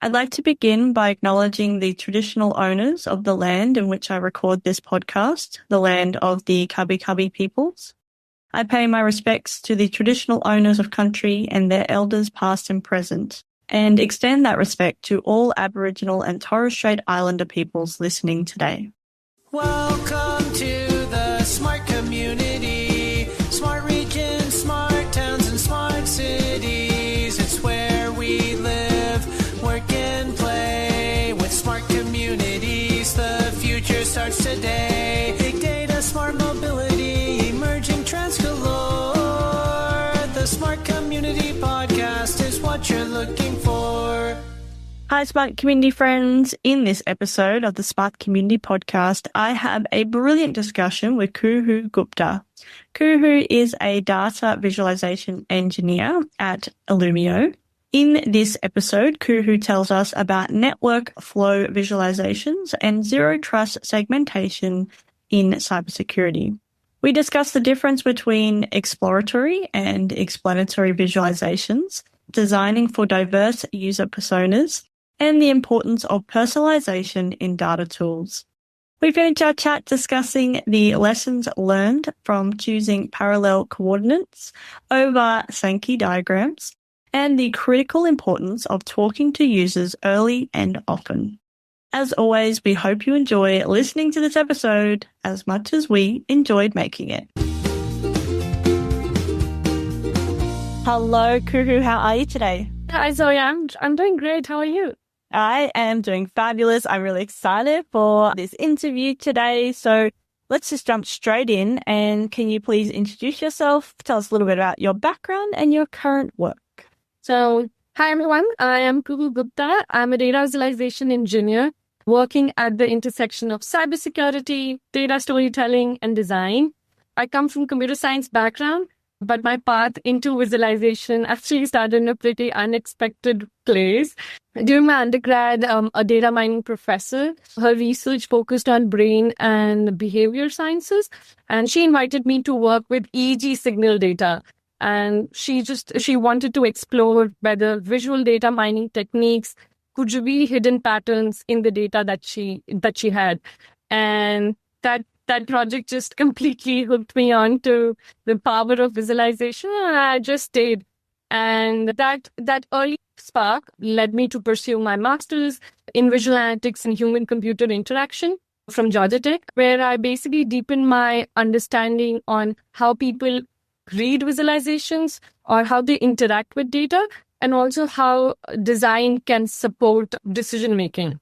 I'd like to begin by acknowledging the traditional owners of the land in which I record this podcast, the land of the Kabi Kabi peoples. I pay my respects to the traditional owners of country and their elders past and present, and extend that respect to all Aboriginal and Torres Strait Islander peoples listening today. Welcome to the smart community, smart regions, smart towns, and smart cities. It's where we live, work, and play. With smart communities, the future starts today. Big data, smart mobility, emerging trends galore. The Smart Community Podcast is what you're looking for. Hi, Smart Community friends. In this episode of the Smart Community Podcast, I have a brilliant discussion with Kuhu Gupta. Kuhu is a data visualization engineer at Illumio. In this episode, Kuhu tells us about network flow visualizations and zero trust segmentation in cybersecurity. We discuss the difference between exploratory and explanatory visualizations, designing for diverse user personas, and the importance of personalization in data tools. We finish our chat discussing the lessons learned from choosing parallel coordinates over Sankey diagrams and the critical importance of talking to users early and often. As always, we hope you enjoy listening to this episode as much as we enjoyed making it. Hello, Kuhu. How are you today? Hi, Zoe. I'm doing great. How are you? I am doing fabulous. I'm really excited for this interview today. So let's just jump straight in. And can you please introduce yourself? Tell us a little bit about your background and your current work. So, hi, everyone. I am Kuhu Gupta. I'm a data visualization engineer working at the intersection of cybersecurity, data storytelling, and design. I come from computer science background, but my path into visualization actually started in a pretty unexpected place. During my undergrad, a data mining professor, her research focused on brain and behavior sciences, and she invited me to work with EEG signal data. And she wanted to explore whether visual data mining techniques could reveal hidden patterns in the data that she had. And that project just completely hooked me on to the power of visualization, and I just stayed. And that early spark led me to pursue my master's in visual analytics and human-computer interaction from Georgia Tech, where I basically deepened my understanding on how people read visualizations or how they interact with data, and also how design can support decision-making.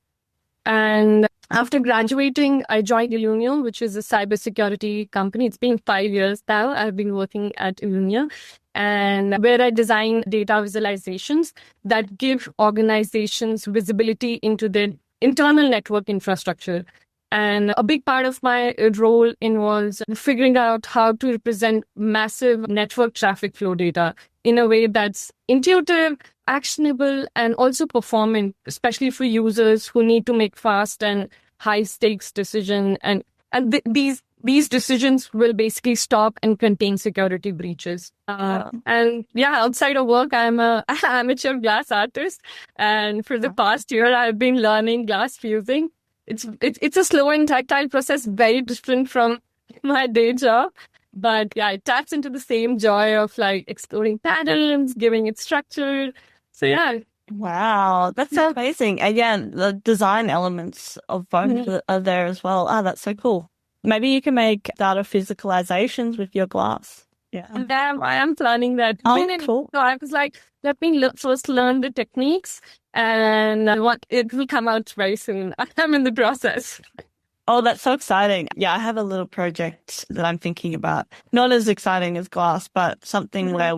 And after graduating, I joined Illumio, which is a cybersecurity company. It's been 5 years now. I've been working at Illumio, and where I design data visualizations that give organizations visibility into their internal network infrastructure. And a big part of my role involves figuring out how to represent massive network traffic flow data in a way that's intuitive, actionable, and also performant, especially for users who need to make fast and high-stakes decisions. And these decisions will basically stop and contain security breaches. And yeah, outside of work, I'm an amateur glass artist. And for the past year, I've been learning glass fusing. It's a slow and tactile process, very different from my day job. But yeah, it taps into the same joy of like exploring patterns, giving it structure. So yeah. Wow, that's amazing. And yeah, the design elements of both are there as well. Oh, that's so cool. Maybe you can make data physicalizations with your glass. Yeah. And I am planning that. Oh, cool. So I was like, let me first learn the techniques, and it will come out very soon. I'm in the process. Oh, that's so exciting. Yeah, I have a little project that I'm thinking about. Not as exciting as glass, but something where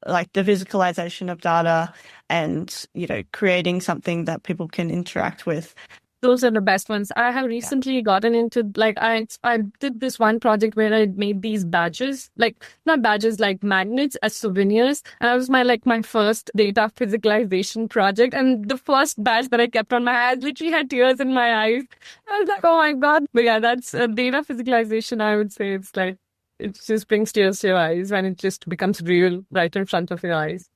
like the visualization of data and, creating something that people can interact with. Those are the best ones. I have recently gotten into, I did this one project where I made these badges, not badges, like magnets as souvenirs. And that was my first data physicalization project. And the first badge that I kept on my head literally had tears in my eyes. I was like, oh my God. But yeah, that's data physicalization. I would say it's like, it just brings tears to your eyes when it just becomes real right in front of your eyes.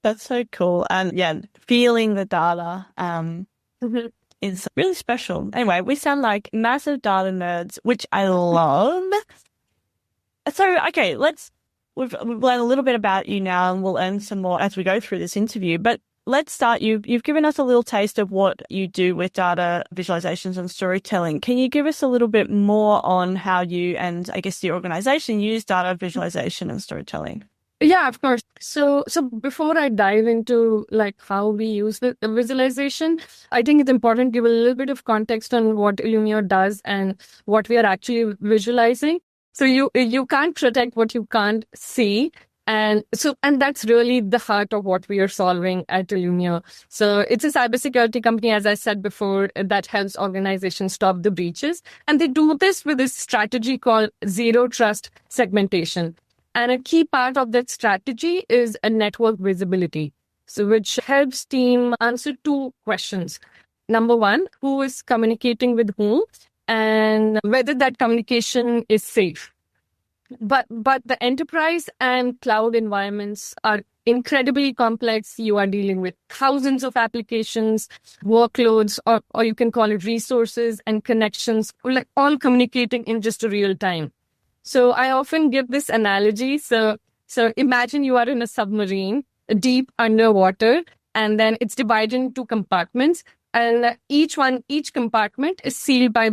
That's so cool. And yeah, feeling the data Mhm. is really special. Anyway, we sound like massive data nerds, which I love. So, okay, we've learned a little bit about you now, and we'll learn some more as we go through this interview. But let's start. You've given us a little taste of what you do with data visualizations and storytelling. Can you give us a little bit more on how you and I guess your organization use data visualization and storytelling? Yeah, of course. So before I dive into like how we use the visualization, I think it's important to give a little bit of context on what Illumio does and what we are actually visualizing. So you can't protect what you can't see. And that's really the heart of what we are solving at Illumio. So it's a cybersecurity company, as I said before, that helps organizations stop the breaches. And they do this with a strategy called zero trust segmentation. And a key part of that strategy is a network visibility, so which helps team answer two questions. Number one, who is communicating with whom and whether that communication is safe. But the enterprise and cloud environments are incredibly complex. You are dealing with thousands of applications, workloads, or you can call it resources and connections, like all communicating in just a real time. So I often give this analogy. So imagine you are in a submarine, deep underwater, and then it's divided into compartments. And each compartment is sealed by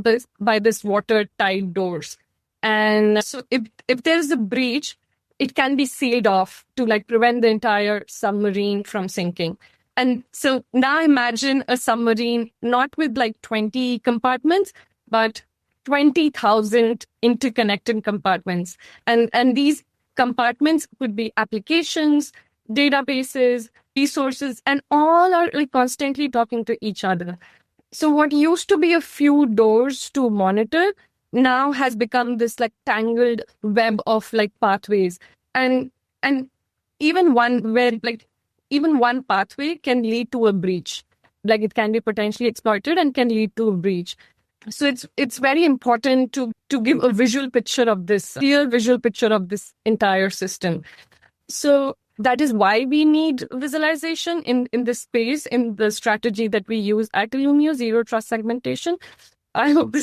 this watertight doors. And so if there's a breach, it can be sealed off to like prevent the entire submarine from sinking. And so now imagine a submarine not with like 20 compartments, but 20,000 interconnected compartments. And these compartments could be applications, databases, resources, and all are like constantly talking to each other. So what used to be a few doors to monitor now has become this like tangled web of like pathways. And even one pathway can lead to a breach. Like it can be potentially exploited and can lead to a breach. So it's very important to give a visual picture of this, clear visual picture of this entire system. So that is why we need visualization in this space, in the strategy that we use at Illumio, zero trust segmentation. I hope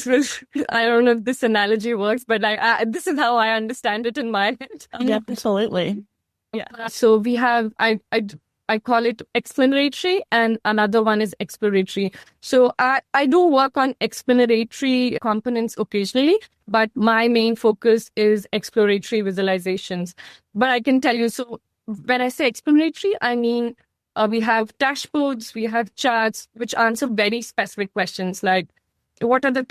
I don't know if this analogy works, but this is how I understand it in my head. Yeah, absolutely. Yeah. So we have, I call it explanatory, and another one is exploratory. So I do work on explanatory components occasionally, but my main focus is exploratory visualizations. But I can tell you, so when I say explanatory, I mean we have dashboards, we have charts, which answer very specific questions like, what are the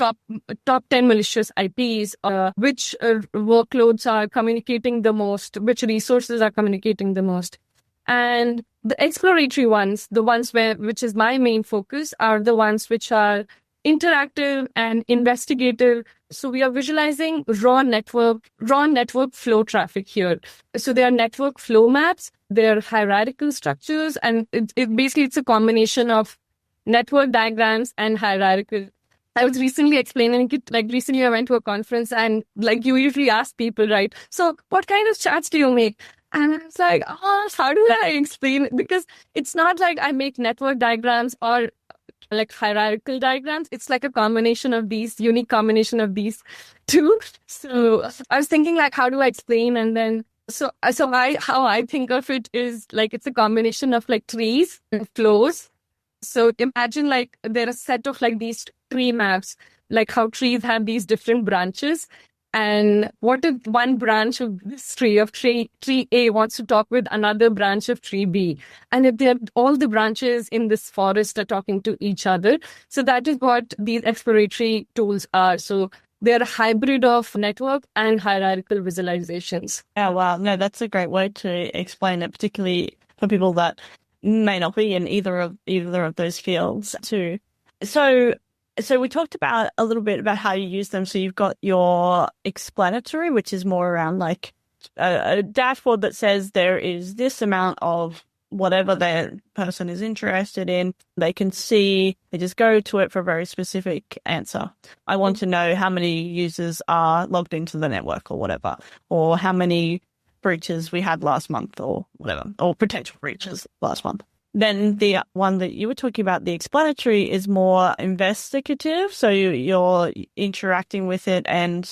top 10 malicious IPs? Which workloads are communicating the most? Which resources are communicating the most? And the exploratory ones, the ones which is my main focus, are the ones which are interactive and investigative. So we are visualizing raw network flow traffic here. So they are network flow maps, they're hierarchical structures, and it's a combination of network diagrams and hierarchical. I was recently explaining it, like recently I went to a conference and like you usually ask people, right? So what kind of charts do you make? And I was like, how do I explain it? Because it's not like I make network diagrams or like hierarchical diagrams. It's like a combination of these, unique combination of these two. So I was thinking like, how do I explain? And then, how I think of it is like, it's a combination of like trees and flows. So imagine like there are a set of like these tree maps, like how trees have these different branches. And what if one branch of this tree A wants to talk with another branch of tree B? And if all the branches in this forest are talking to each other. So that is what these exploratory tools are. So they're a hybrid of network and hierarchical visualizations. Oh, wow. No, that's a great way to explain it, particularly for people that may not be in either of those fields too. So we talked about a little bit about how you use them. So you've got your explanatory, which is more around like a dashboard that says there is this amount of whatever the person is interested in. They can see, they just go to it for a very specific answer. I want to know how many users are logged into the network or whatever, or how many breaches we had last month or whatever, or potential breaches last month. Then the one that you were talking about, the explanatory, is more investigative. So you're interacting with it, and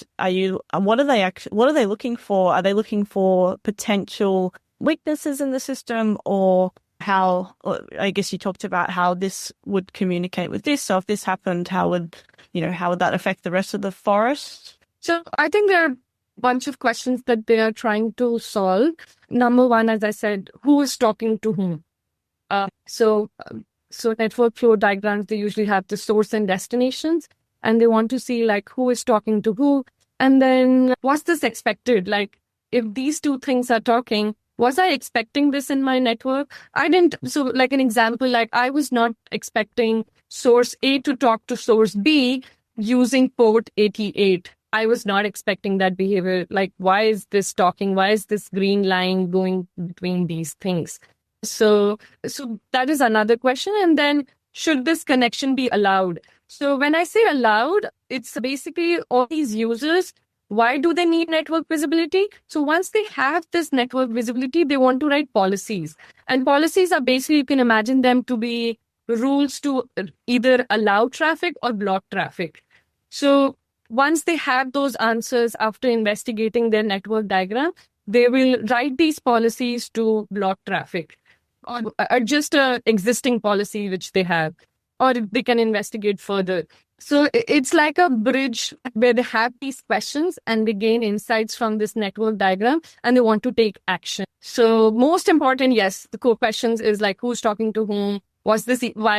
what are they looking for? Are they looking for potential weaknesses in the system, or how? I guess you talked about how this would communicate with this. So if this happened, how would that affect the rest of the forest? So I think there are a bunch of questions that they are trying to solve. Number one, as I said, who is talking to whom? So network flow diagrams, they usually have the source and destinations, and they want to see like who is talking to who. And then what's this expected? Like if these two things are talking, was I expecting this in my network? I didn't. So like an example, like I was not expecting source A to talk to source B using port 88. I was not expecting that behavior. Like, why is this talking? Why is this green line going between these things? So that is another question. And then should this connection be allowed? So when I say allowed, it's basically all these users. Why do they need network visibility? So once they have this network visibility, they want to write policies. And policies are basically, you can imagine them to be rules to either allow traffic or block traffic. So once they have those answers after investigating their network diagram, they will write these policies to block traffic or adjust an existing policy which they have, or they can investigate further. So it's like a bridge where they have these questions and they gain insights from this network diagram and they want to take action. So most important, yes, the core questions is like who's talking to whom? Why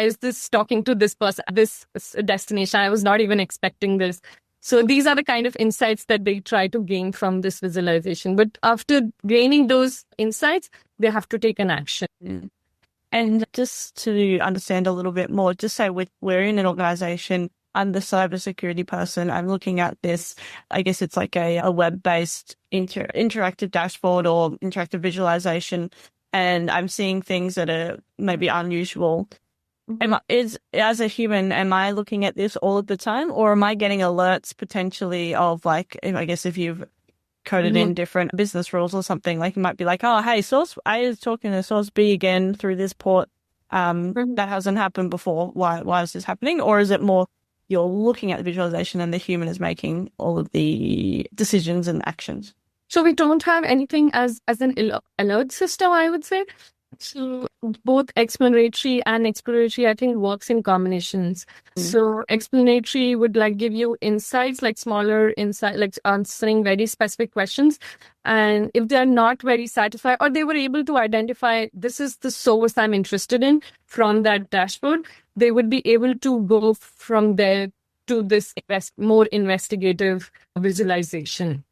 is this talking to this person, this destination? I was not even expecting this. So these are the kind of insights that they try to gain from this visualization. But after gaining those insights, they have to take an action. Mm. And just to understand a little bit more, just say we're in an organization. I'm the cybersecurity person. I'm looking at this. I guess it's like a web-based interactive dashboard or interactive visualization. And I'm seeing things that are maybe unusual. As a human, am I looking at this all of the time, or am I getting alerts potentially of like, I guess if you've coded in different business rules or something, like it might be like, oh, hey, source A is talking to source B again through this port. That hasn't happened before. Why is this happening? Or is it more you're looking at the visualization and the human is making all of the decisions and actions? So we don't have anything as an alert system, I would say. So both explanatory and exploratory, I think, works in combinations. So explanatory would like give you insights, like smaller insight, like answering very specific questions. And if they're not very satisfied, or they were able to identify this is the source I'm interested in from that dashboard, they would be able to go from there to this more investigative visualization.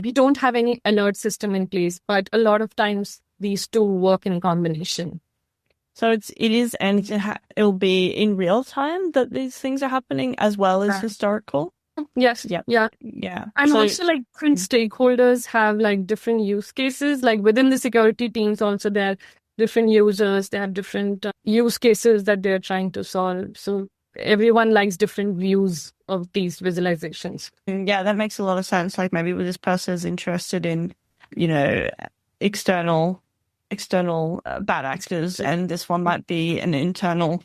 We don't have any alert system in place, but a lot of times these two work in combination. So it'll be in real time that these things are happening as well as historical. Yes. Yeah. And also like different stakeholders have like different use cases. Like within the security teams, also there are different users. They have different use cases that they're trying to solve. So everyone likes different views of these visualizations. Yeah, that makes a lot of sense. Like maybe this person is interested in, external bad actors, and this one might be an internal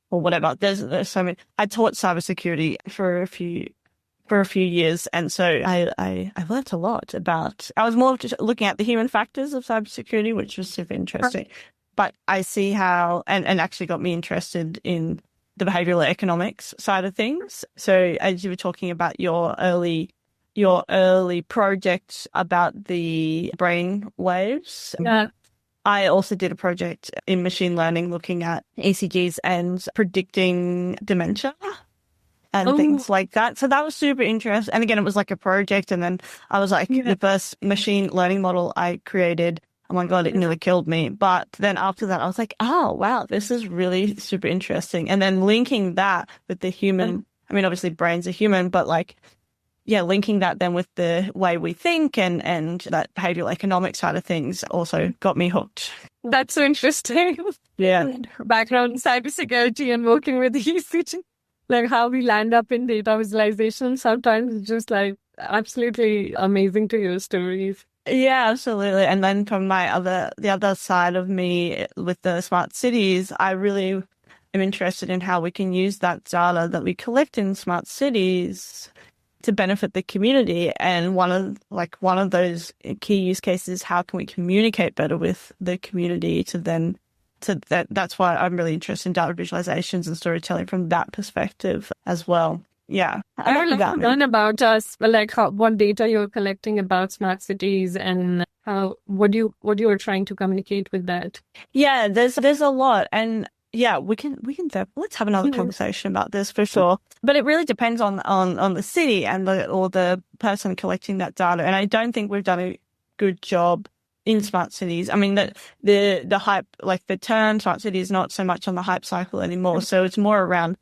or whatever. There's so many. I taught cybersecurity for a few years, and so I learned a lot about. I was more just looking at the human factors of cybersecurity, which was super interesting. But I see how, and actually got me interested in the behavioral economics side of things. So as you were talking about your early project about the brain waves. Yeah. I also did a project in machine learning looking at ECGs and predicting dementia and things like that. So that was super interesting. And again, it was like a project. And then I was like, the first machine learning model I created, oh my God, it nearly killed me. But then after that, I was like, oh, wow, this is really super interesting. And then linking that with the human, I mean, obviously brains are human, but like, yeah, linking that then with the way we think and that behavioral economic side of things also got me hooked. That's so interesting. Yeah. Background in cybersecurity and working with ECG, like how we land up in data visualization. Sometimes it's just like absolutely amazing to hear stories. Yeah, absolutely. And then from the other side of me with the smart cities, I really am interested in how we can use that data that we collect in smart cities to benefit the community. And one of those key use cases is how can we communicate better with the community that's why I'm really interested in data visualizations and storytelling from that perspective as well. Yeah. I would like to learn about what data you're collecting about smart cities and what you are trying to communicate with that. Yeah, there's a lot, and yeah, let's have another conversation about this for sure. But it really depends on the city and the person collecting that data. And I don't think we've done a good job in smart cities. I mean, the hype, like the term smart city is not so much on the hype cycle anymore. So it's more around,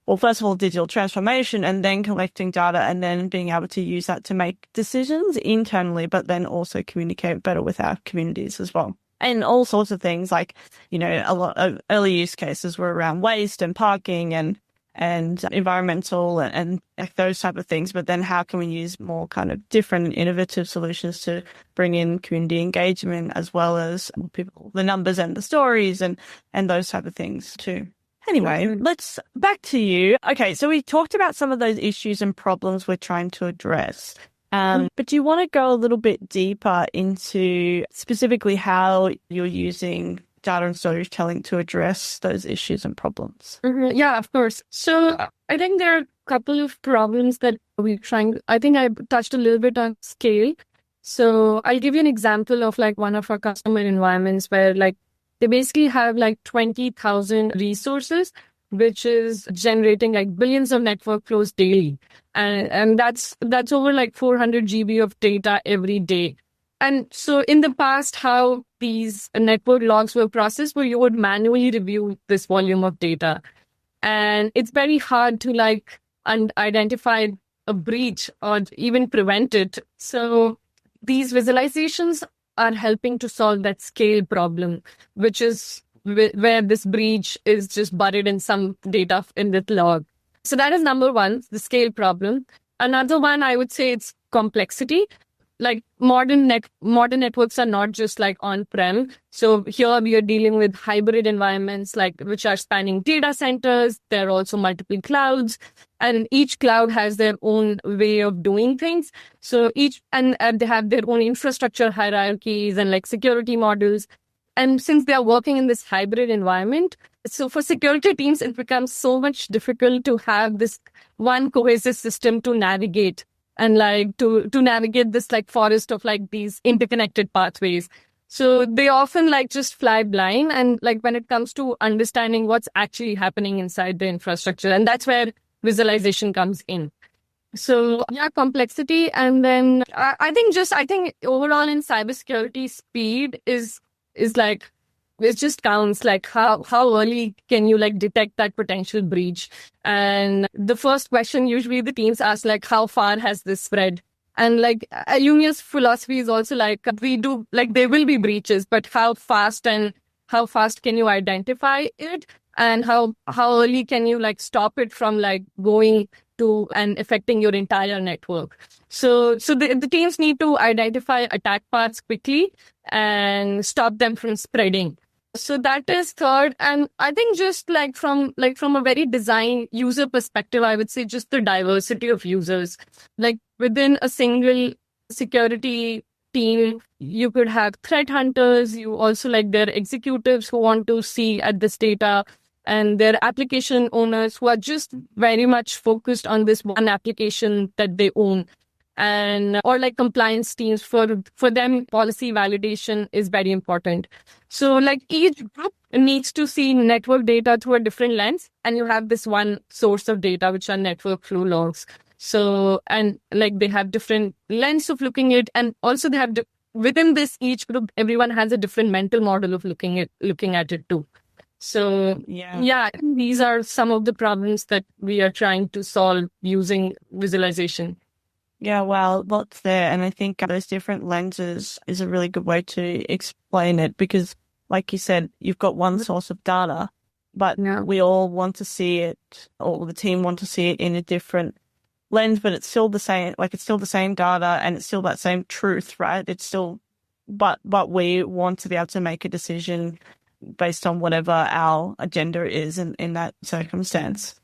well, first of all, digital transformation, and then collecting data, and then being able to use that to make decisions internally, but then also communicate better with our communities as well. And all sorts of things like, a lot of early use cases were around waste and parking and environmental and like those type of things. But then how can we use more kind of different and innovative solutions to bring in community engagement as well as people, the numbers and the stories and those type of things too. Anyway, let's back to you. Okay, so we talked about some of those issues and problems we're trying to address. But do you want to go a little bit deeper into specifically how you're using data and storytelling to address those issues and problems? Mm-hmm. Yeah, of course. So I think there are a couple of problems that we're trying. I think I touched a little bit on scale. So I'll give you an example of like one of our customer environments where like they basically have like 20,000 resources, which is generating like billions of network flows daily. And that's over like 400 GB of data every day. And so in the past, how these network logs were processed where you would manually review this volume of data. And it's very hard to like identify a breach or even prevent it. So these visualizations are helping to solve that scale problem, which is where this breach is just buried in some data in the log. So that is number one, the scale problem. Another one, I would say it's complexity. Like modern networks are not just like on-prem. So here we are dealing with hybrid environments like which are spanning data centers. There are also multiple clouds, and each cloud has their own way of doing things. So and they have their own infrastructure hierarchies and like security models. And since they are working in this hybrid environment, so for security teams, it becomes so much difficult to have this one cohesive system to navigate and like to navigate this like forest of like these interconnected pathways. So they often like just fly blind and like when it comes to understanding what's actually happening inside the infrastructure. And that's where visualization comes in. So yeah, complexity. And then I think overall in cybersecurity, speed is like, it just counts like how early can you like detect that potential breach. And the first question usually the teams ask like, how far has this spread? And like Jungian's philosophy is also like, we do like there will be breaches, but how fast can you identify it? And how early can you like stop it from like going to and affecting your entire network? So the teams need to identify attack paths quickly and stop them from spreading. So that is third. And I think just like from a very design user perspective, I would say just the diversity of users. Like within a single security team, you could have threat hunters. You also like their executives who want to see at this data, and their application owners who are just very much focused on this one application that they own. And or like compliance teams, for them policy validation is very important. So like each group needs to see network data through a different lens, and you have this one source of data which are network flow logs. So and like they have different lens of looking at, and also they have within this each group everyone has a different mental model of looking at it too. So yeah, these are some of the problems that we are trying to solve using visualization. Yeah, well, lots there. And I think those different lenses is a really good way to explain it because, like you said, you've got one source of data, but we all want to see it, or the team want to see it in a different lens, but it's still the same, like it's still the same data and it's still that same truth, right? It's still, but we want to be able to make a decision based on whatever our agenda is in that circumstance.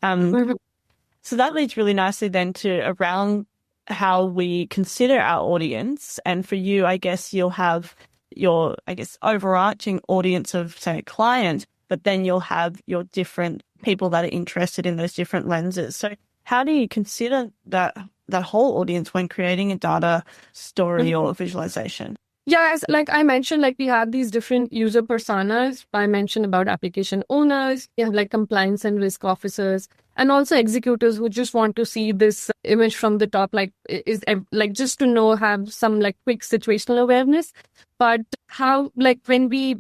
So that leads really nicely then to around how we consider our audience. And for you, I guess you'll have your, I guess, overarching audience of, say, a client, but then you'll have your different people that are interested in those different lenses. So how do you consider that whole audience when creating a data story or visualization? Yeah, as like I mentioned, like we have these different user personas. I mentioned about application owners, you have like compliance and risk officers, and also executors who just want to see this image from the top, like is like just to know, have some like quick situational awareness. But how, like when we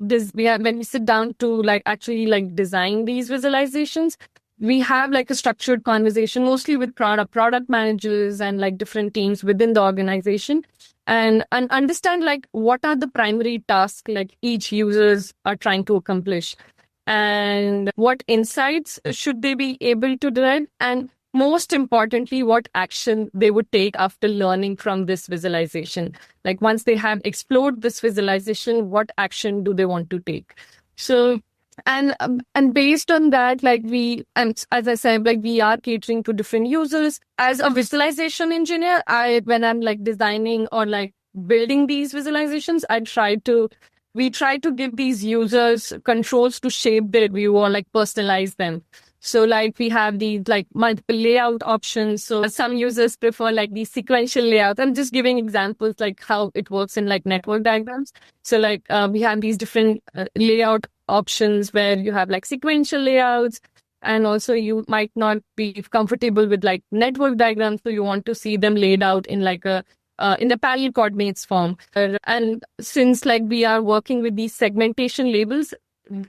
sit down to like actually like design these visualizations, we have like a structured conversation, mostly with product managers and like different teams within the organization, and understand like what are the primary tasks like each users are trying to accomplish, and what insights should they be able to derive, and most importantly, what action they would take after learning from this visualization. Like once they have explored this visualization, what action do they want to take? So, and based on that, like as I said, like we are catering to different users. As a visualization engineer, when I'm like designing or like building these visualizations, we try to give these users controls to shape their view or like personalize them. So like we have these like multiple layout options. So some users prefer like these sequential layouts. I'm just giving examples like how it works in like network diagrams. So like we have these different layout options where you have like sequential layouts, and also you might not be comfortable with like network diagrams. So you want to see them laid out in like in the parallel coordinates form. And since like we are working with these segmentation labels,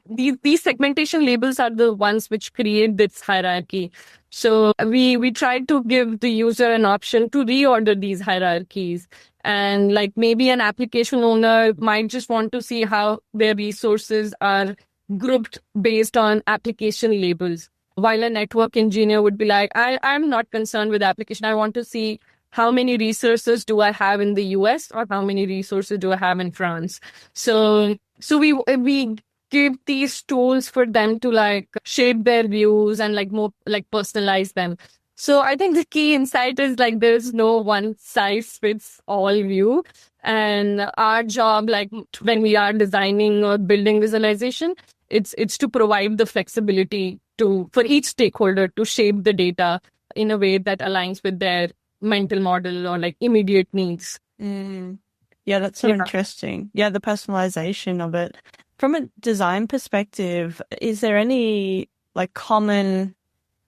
these segmentation labels are the ones which create this hierarchy. So we try to give the user an option to reorder these hierarchies. And like maybe an application owner might just want to see how their resources are grouped based on application labels, while a network engineer would be like, I'm not concerned with application. I want to see how many resources do I have in the US or how many resources do I have in France. So we give these tools for them to like shape their views and like more like personalize them. So I think the key insight is like there's no one size fits all view. And our job, like when we are designing or building visualization, it's to provide the flexibility for each stakeholder to shape the data in a way that aligns with their mental model or like immediate needs. Yeah, that's so interesting. Yeah, the personalization of it. From a design perspective, is there any like common,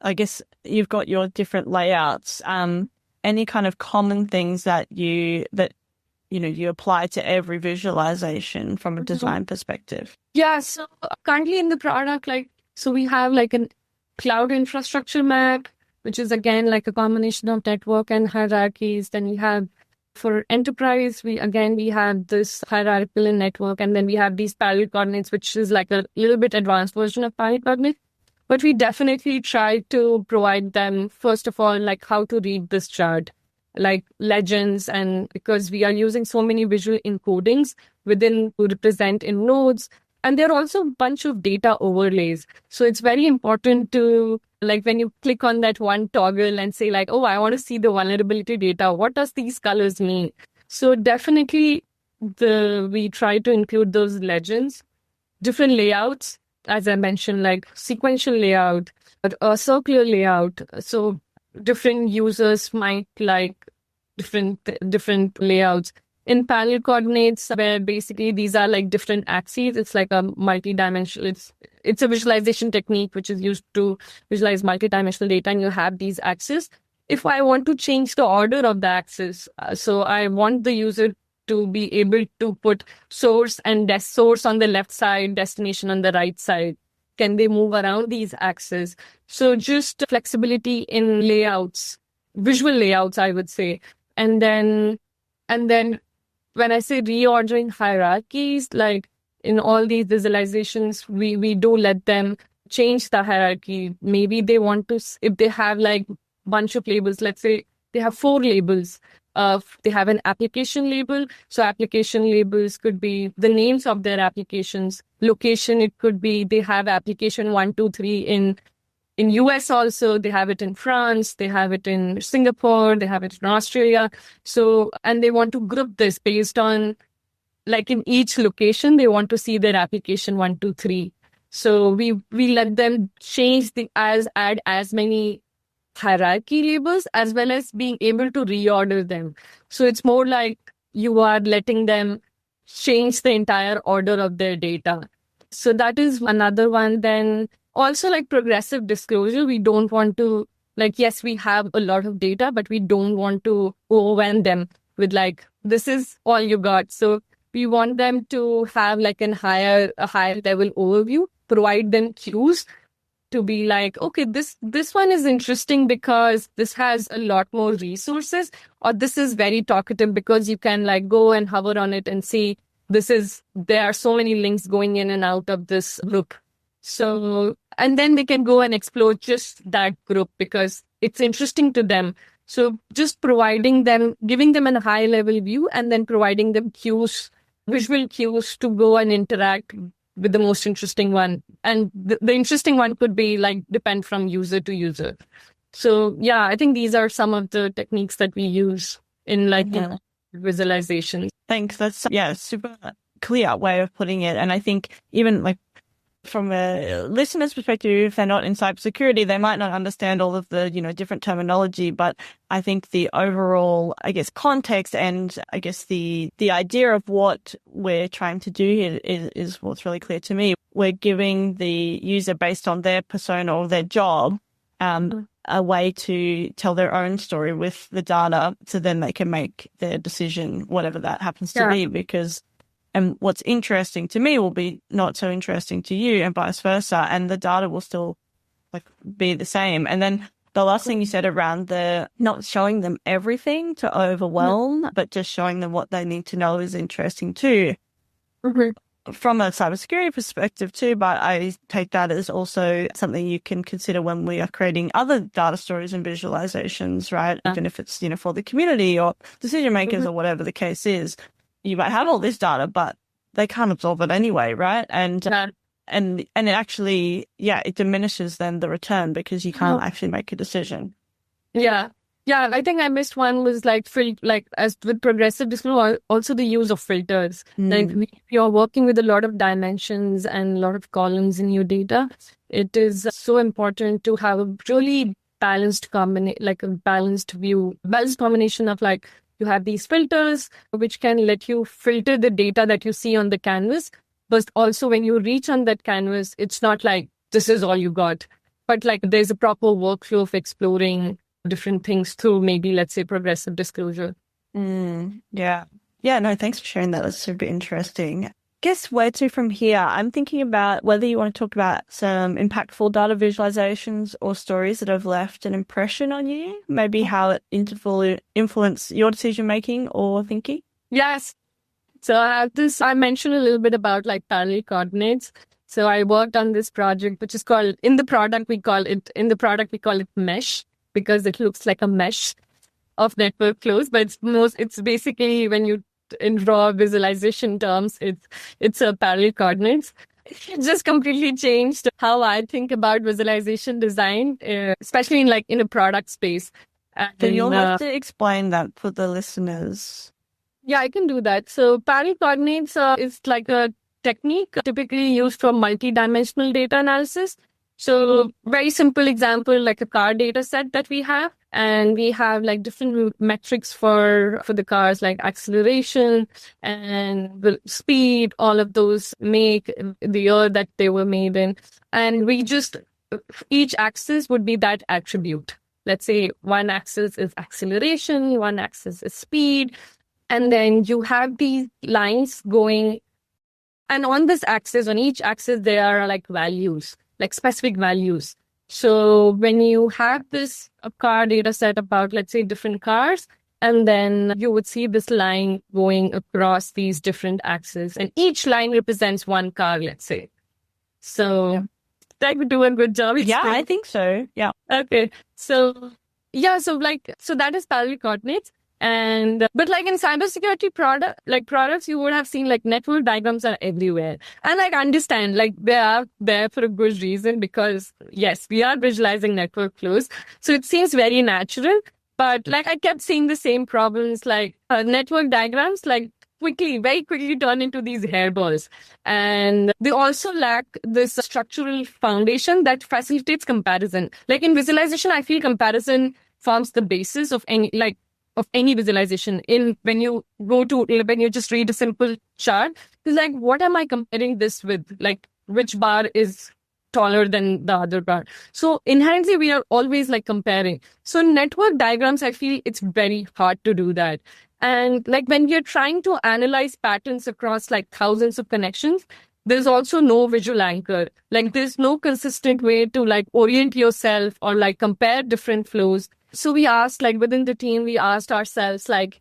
I guess you've got your different layouts, any kind of common things that you apply to every visualization from a design perspective? Yeah, so currently in the product, so we have like a cloud infrastructure map, which is again like a combination of network and hierarchies. Then we have for enterprise, we have this hierarchical and network, and then we have these parallel coordinates, which is like a little bit advanced version of parallel coordinates. But we definitely try to provide them, first of all, like how to read this chart, like legends, and because we are using so many visual encodings within to represent in nodes. And there are also a bunch of data overlays. So it's very important to, like when you click on that one toggle and say like, oh, I want to see the vulnerability data. What does these colors mean? So definitely we try to include those legends, different layouts, as I mentioned, like sequential layout, a circular layout. So different users might like different layouts. In parallel coordinates, where basically these are like different axes, it's like a multi-dimensional, it's a visualization technique which is used to visualize multi-dimensional data, and you have these axes. If I want to change the order of the axis, so I want the user to be able to put source and source on the left side, destination on the right side. Can they move around these axes? So just flexibility in layouts, visual layouts, I would say. And then when I say reordering hierarchies, like in all these visualizations, we do let them change the hierarchy. Maybe they want to, if they have like bunch of labels. Let's say they have 4 labels. They have an application label. So application labels could be the names of their applications. Location, it could be they have application 1, 2, 3 in US also. They have it in France. They have it in Singapore. They have it in Australia. So, and they want to group this based on, like in each location, they want to see their application 1, 2, 3. So we let them change add as many hierarchy labels as well as being able to reorder them. So it's more like you are letting them change the entire order of their data. So that is another one. Then also like progressive disclosure, we don't want to, like, yes, we have a lot of data, but we don't want to overwhelm them with like, this is all you got. So we want them to have like a higher level overview, provide them cues to be like, okay, this one is interesting because this has a lot more resources, or this is very talkative because you can like go and hover on it and see there are so many links going in and out of this group. So, and then they can go and explore just that group because it's interesting to them. So just giving them a high level view and then providing them cues, visual cues to go and interact with the most interesting one. And the interesting one could be like depend from user to user. So yeah, I think these are some of the techniques that we use in like visualization. Thanks. That's super clear way of putting it. And I think even like from a listener's perspective, if they're not in cybersecurity, they might not understand all of the, different terminology. But I think the overall, context and the idea of what we're trying to do here is what's really clear to me. We're giving the user, based on their persona or their job, a way to tell their own story with the data, so then they can make their decision, whatever that happens to be, because and what's interesting to me will be not so interesting to you, and vice versa. And the data will still be the same. And then the last thing you said around the not showing them everything to overwhelm, but just showing them what they need to know is interesting too. From a cybersecurity perspective too, but I take that as also something you can consider when we are creating other data stories and visualizations, right? Even if it's, for the community or decision makers or whatever the case is. You might have all this data, but they can't absorb it anyway, right? And it actually, it diminishes then the return because you can't actually make a decision. Yeah, I think I missed one was as with progressive disclosure, also the use of filters. Like if you're working with a lot of dimensions and a lot of columns in your data, it is so important to have a really balanced balanced combination of you have these filters, which can let you filter the data that you see on the canvas. But also when you reach on that canvas, it's not like this is all you got. But there's a proper workflow of exploring different things through maybe, let's say, progressive disclosure. Yeah, no, thanks for sharing that. That's super interesting. Guess where to from here? I'm thinking about whether you want to talk about some impactful data visualizations or stories that have left an impression on you, maybe how it influenced your decision making or thinking. Yes. So I mentioned a little bit about parallel coordinates. So I worked on this project, which is called, in the product we call it mesh, because it looks like a mesh of network flows, but it's basically, when you in raw visualization terms, it's a parallel coordinates. It just completely changed how I think about visualization design, especially in a product space. Then you'll have to explain that for the listeners. Yeah, I can do that. So parallel coordinates is like a technique typically used for multi-dimensional data analysis. So very simple example, like a car data set that we have. And we have different metrics for the cars, like acceleration and the speed, all of those, make, the year that they were made in. And each axis would be that attribute. Let's say one axis is acceleration, one axis is speed. And then you have these lines going. And on this axis, on each axis, there are values, specific values. So when you have a car data set about, let's say, different cars, and then you would see this line going across these different axes, and each line represents one car, let's say. So did I do a good job? Yeah, I think so. Yeah. Okay. So Yeah, so that is parallel coordinates. And but like in cybersecurity products, you would have seen like network diagrams are everywhere. And like understand, like they are there for a good reason, because yes, we are visualizing network flows. So it seems very natural. But like I kept seeing the same problems, like network diagrams, like very quickly turn into these hairballs. And they also lack this structural foundation that facilitates comparison. Like in visualization, I feel comparison forms the basis of any visualization. When you just read a simple chart, it's like, what am I comparing this with? Like, which bar is taller than the other bar? So inherently, we are always like comparing. So network diagrams, I feel it's very hard to do that. And like when you're trying to analyze patterns across like thousands of connections, there's also no visual anchor. Like there's no consistent way to like orient yourself or like compare different flows. So we asked, like within the team, we asked ourselves, like,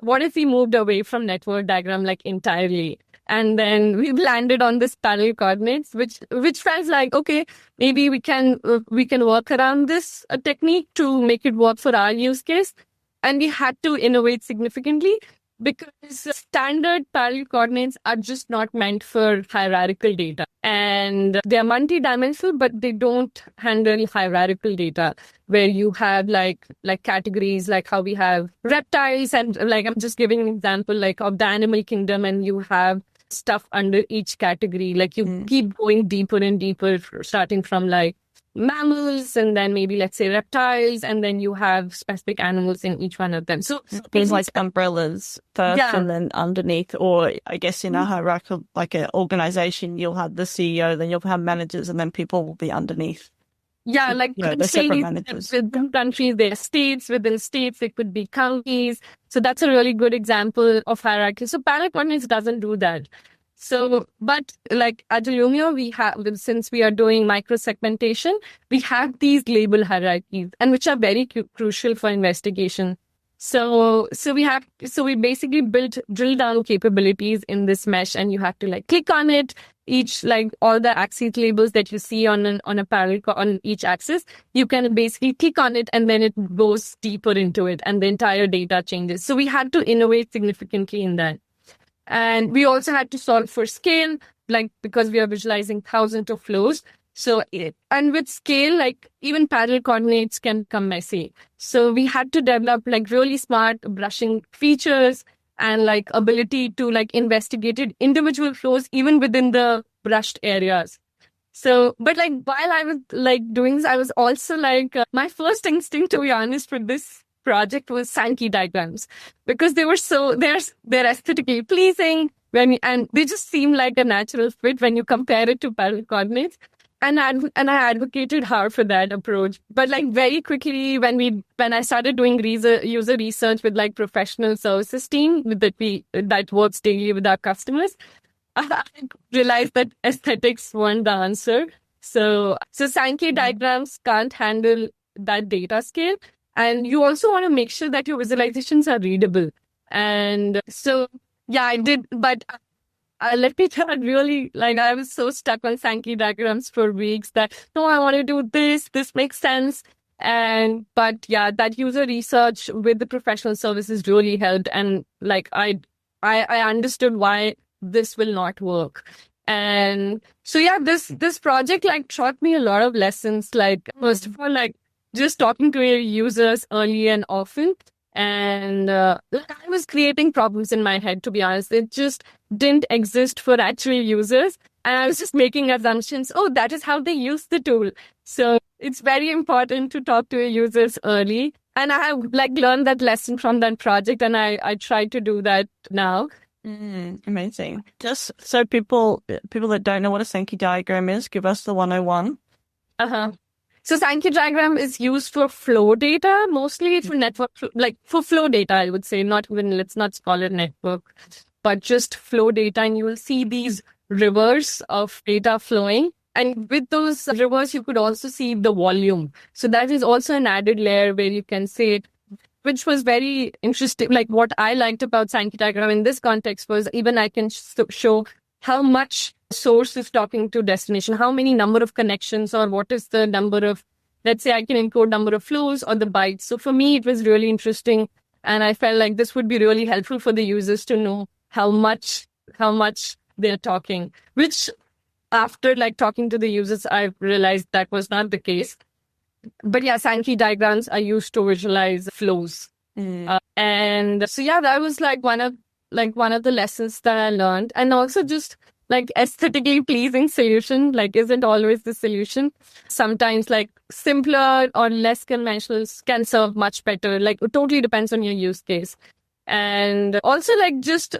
what if we moved away from network diagram like entirely? And then we landed on this parallel coordinates, which felt like, okay, maybe we can work around this technique to make it work for our use case. And we had to innovate significantly, because standard parallel coordinates are just not meant for hierarchical data. And they are multi-dimensional, but they don't handle hierarchical data where you have like categories, like how we have reptiles. And like, I'm just giving an example like of the animal kingdom, and you have stuff under each category. Like you keep going deeper and deeper, starting from like mammals, and then maybe let's say reptiles, and then you have specific animals in each one of them. So things like umbrellas first, and then underneath, or I guess in a hierarchical, like an organization, you'll have the CEO, then you'll have managers, and then people will be underneath. Yeah, like the separate managers. Within countries, there are states. Within states, it could be counties. So that's a really good example of hierarchy. So parallel coordinates doesn't do that. So, but like at Illumio, since we are doing micro-segmentation, we have these label hierarchies, and which are very crucial for investigation. So we basically built drill down capabilities in this mesh, and you have to like click on it. Each, like all the axis labels that you see on a parallel on each axis, you can basically click on it, and then it goes deeper into it, and the entire data changes. So we had to innovate significantly in that. And we also had to solve for scale, like because we are visualizing thousands of flows. And with scale, like even parallel coordinates can become messy. So we had to develop like really smart brushing features and like ability to like investigate individual flows even within the brushed areas. So, but like while I was like doing this, I was also like, my first instinct, to be honest, for this project was Sankey diagrams, because they're aesthetically pleasing and they just seem like a natural fit when you compare it to parallel coordinates. And I advocated hard for that approach. But like very quickly, when I started doing user research with like professional services team that works daily with our customers, I realized that aesthetics weren't the answer. So Sankey diagrams can't handle that data scale. And you also want to make sure that your visualizations are readable. And so, yeah, I did. But let me tell you, really, like I was so stuck on Sankey diagrams for weeks that, no, I want to do this. This makes sense. But yeah, that user research with the professional services really helped. And like, I understood why this will not work. And so, yeah, this project like taught me a lot of lessons. Like, first of all, like, just talking to your users early and often. And I was creating problems in my head, to be honest. It just didn't exist for actual users. And I was just making assumptions. Oh, that is how they use the tool. So it's very important to talk to your users early. And I have like learned that lesson from that project. And I try to do that now. Amazing. Just so people that don't know what a Sankey diagram is, give us the 101. So Sankey diagram is used for flow data, mostly for network, like for flow data, I would say, let's not call it network, but just flow data. And you will see these rivers of data flowing. And with those rivers, you could also see the volume. So that is also an added layer where you can say, which was very interesting. Like what I liked about Sankey diagram in this context was even I can show how much source is talking to destination, how many number of connections, or what is the number of let's say I can encode number of flows or the bytes. So for me, it was really interesting. And I felt like this would be really helpful for the users to know how much they're talking, which after like talking to the users, I realized that was not the case. But yeah, Sankey diagrams are used to visualize flows. And so yeah, that was like one of the lessons that I learned. And also just like aesthetically pleasing solution, like isn't always the solution. Sometimes like simpler or less conventional can serve much better. Like it totally depends on your use case. And also like just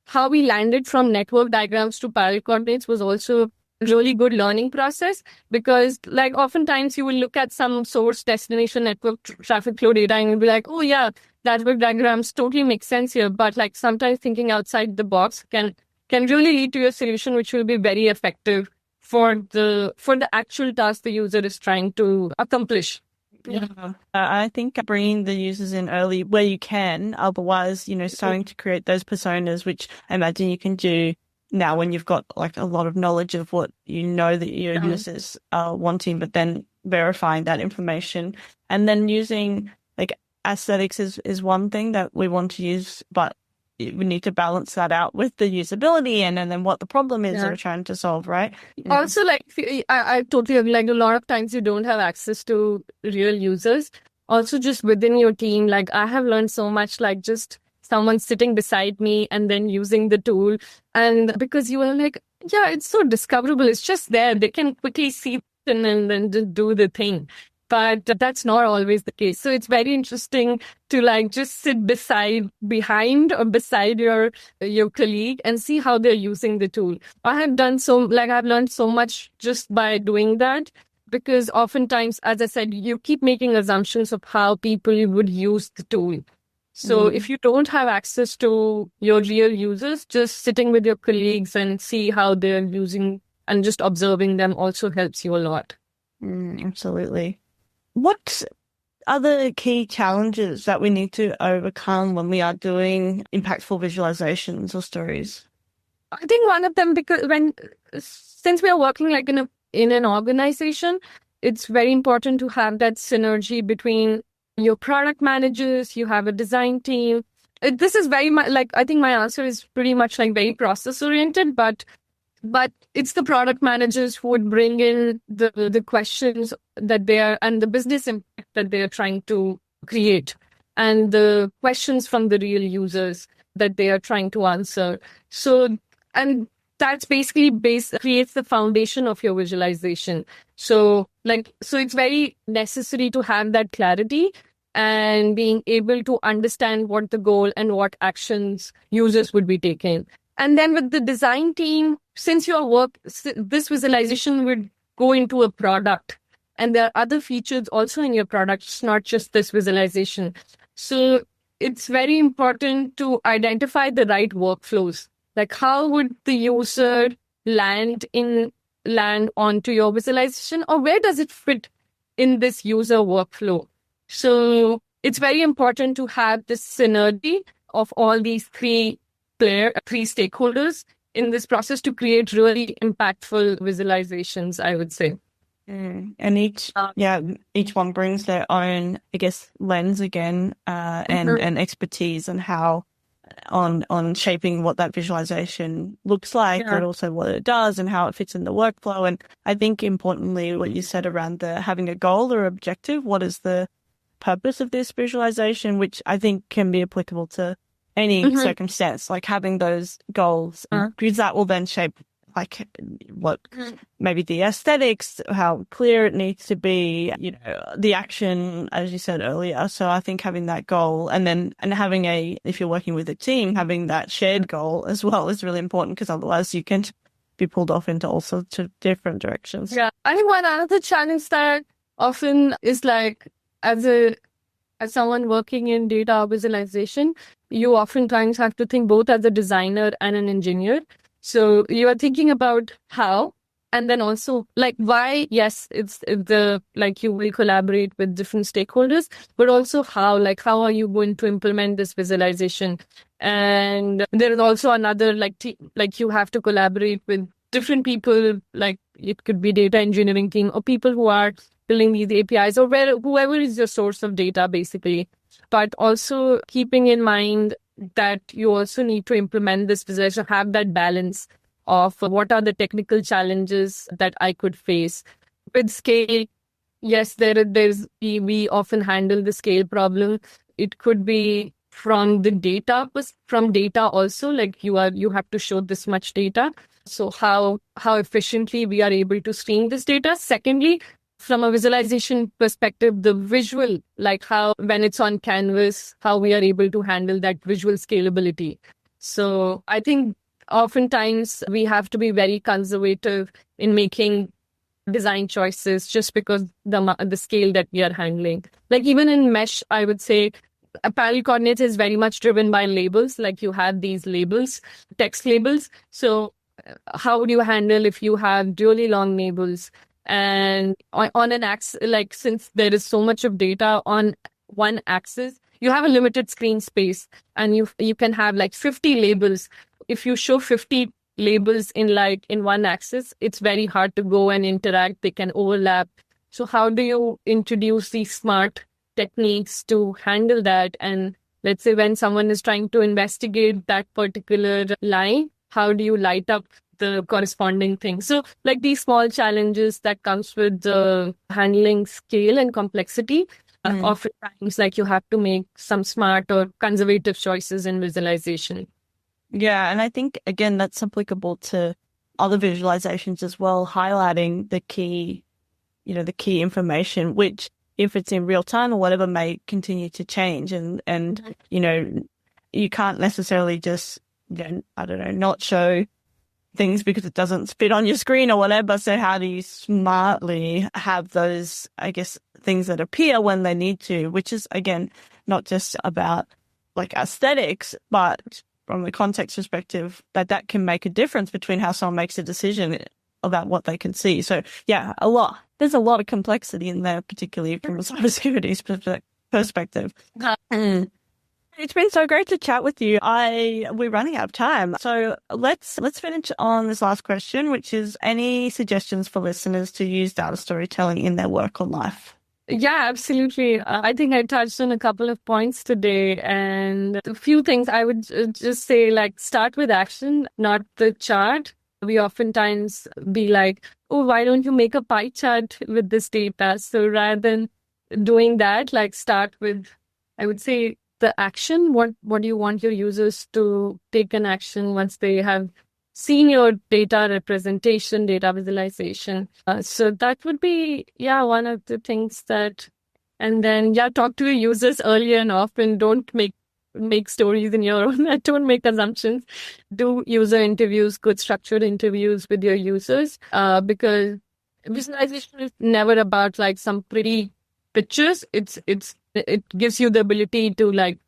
how we landed from network diagrams to parallel coordinates was also really good learning process, because like oftentimes you will look at some source destination network traffic flow data and you'll be like, oh yeah, network diagrams totally make sense here. But like sometimes thinking outside the box can really lead to a solution which will be very effective for the actual task the user is trying to accomplish. Yeah. I think bringing the users in early where you can, otherwise, starting to create those personas, which I imagine you can do now when you've got like a lot of knowledge of what that your users are wanting, but then verifying that information and then using like aesthetics is one thing that we want to use, but we need to balance that out with the usability and then what the problem is that we're trying to solve, right? Also, like I totally agree. Like a lot of times you don't have access to real users. Also, just within your team, like I have learned so much, like just someone sitting beside me and then using the tool. And because you are like, yeah, it's so discoverable. It's just there. They can quickly see it and then just do the thing. But that's not always the case. So it's very interesting to like just sit behind or beside your colleague and see how they're using the tool. I've learned so much just by doing that, because oftentimes, as I said, you keep making assumptions of how people would use the tool. So if you don't have access to your real users, just sitting with your colleagues and see how they're using and just observing them also helps you a lot. Absolutely. What are the key challenges that we need to overcome when we are doing impactful visualizations or stories? I think one of them, because since we are working like in an organization, it's very important to have that synergy between your product managers, you have a design team. This is very much like, I think my answer is pretty much like very process oriented, but it's the product managers who would bring in the questions that they are and the business impact that they are trying to create and the questions from the real users that they are trying to answer. So, and that's basically creates the foundation of your visualization. So it's very necessary to have that clarity and being able to understand what the goal and what actions users would be taking. And then with the design team, since this visualization would go into a product, and there are other features also in your product, it's not just this visualization. So it's very important to identify the right workflows. Like how would the user land onto your visualization, or where does it fit in this user workflow? So it's very important to have this synergy of all these three stakeholders in this process to create really impactful visualizations, I would say. And each one brings their own, I guess, lens again, and expertise on how on shaping what that visualization looks like, but also what it does and how it fits in the workflow. And I think importantly, what you said around having a goal or objective, what is the purpose of this visualization, which I think can be applicable to any circumstance, like having those goals, because that will then shape like what maybe the aesthetics, how clear it needs to be, the action, as you said earlier. So I think having that goal and having if you're working with a team, having that shared goal as well is really important, because otherwise you can be pulled off into all sorts of different directions. Yeah. I think one other challenge that often is like, as someone working in data visualization, you oftentimes have to think both as a designer and an engineer. So you are thinking about how, and then also like why. Yes, it's you will collaborate with different stakeholders, but also how are you going to implement this visualization? And there is also another you have to collaborate with different people, like it could be data engineering team or people who are building these APIs or whoever is your source of data, basically. But also keeping in mind that you also need to implement this visualization, have that balance of what are the technical challenges that I could face. With scale, yes, we often handle the scale problem. It could be from the data, from data also, like you have to show this much data. So how efficiently we are able to stream this data. Secondly, from a visualization perspective, the visual, like how when it's on canvas, how we are able to handle that visual scalability. So I think oftentimes we have to be very conservative in making design choices just because the scale that we are handling. Like even in mesh, I would say apparel coordinates is very much driven by labels. Like you have these labels, text labels. So how would you handle if you have really long labels? And on an axis, like since there is so much of data on one axis, you have a limited screen space and you can have like 50 labels. If you show 50 labels in one axis, it's very hard to go and interact. They can overlap. So how do you introduce these smart techniques to handle that? And let's say when someone is trying to investigate that particular line, how do you light up the corresponding thing? So like these small challenges that comes with handling scale and complexity, oftentimes like you have to make some smart or conservative choices in visualization. Yeah, and I think, again, that's applicable to other visualizations as well, highlighting the key information, which if it's in real time or whatever may continue to change. And you can't necessarily just, not show things because it doesn't fit on your screen or whatever. So how do you smartly have those, I guess, things that appear when they need to, which is, again, not just about like aesthetics, but from the context perspective, that can make a difference between how someone makes a decision about what they can see. So yeah, there's a lot of complexity in there, particularly from a cybersecurity perspective. It's been so great to chat with you. We're running out of time. So let's finish on this last question, which is any suggestions for listeners to use data storytelling in their work or life? Yeah, absolutely. I think I touched on a couple of points today, and a few things I would just say, like, start with action, not the chart. We oftentimes be like, oh, why don't you make a pie chart with this data? So rather than doing that, like start with, I would say, the action. What do you want your users to take an action once they have seen your data representation, data visualization? So that would be, one of the things that, and then, talk to your users early and often. Don't make stories in your own. Don't make assumptions. Do user interviews, good structured interviews with your users, because visualization is never about like some pretty pictures. It gives you the ability to like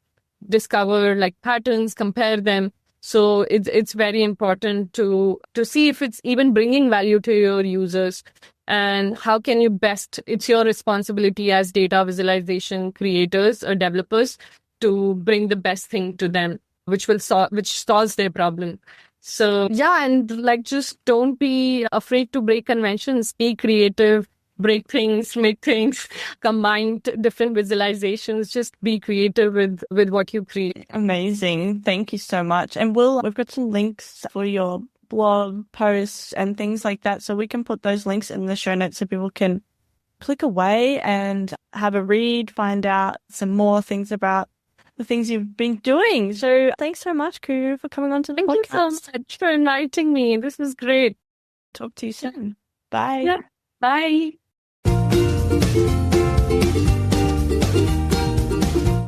discover like patterns, compare them. So it's very important to see if it's even bringing value to your users, and how can you best, it's your responsibility as data visualization creators or developers to bring the best thing to them, which solves their problem. So and like just don't be afraid to break conventions, be creative, break things, make things, combine different visualizations, just be creative with what you create. Amazing. Thank you so much. And we've got some links for your blog posts and things like that. So we can put those links in the show notes so people can click away and have a read, find out some more things about the things you've been doing. So thanks so much, Kuhu, for coming on to the podcast. Thank you so much for inviting me. This was great. Talk to you soon. Bye. Yeah. Bye.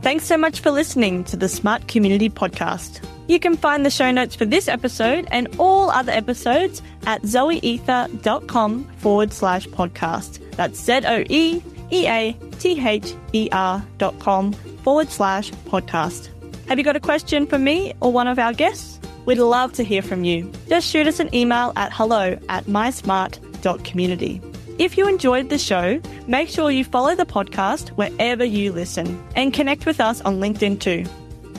Thanks so much for listening to the Smart Community Podcast. You can find the show notes for this episode and all other episodes at zoeether.com/podcast. That's zoeeather.com/podcast. Have you got a question for me or one of our guests? We'd love to hear from you. Just shoot us an email at hello@mysmart.community. If you enjoyed the show, make sure you follow the podcast wherever you listen and connect with us on LinkedIn too.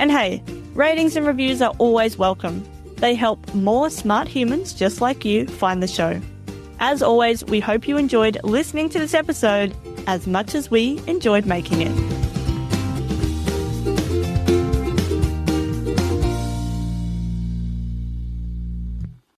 And hey, ratings and reviews are always welcome. They help more smart humans just like you find the show. As always, we hope you enjoyed listening to this episode as much as we enjoyed making it.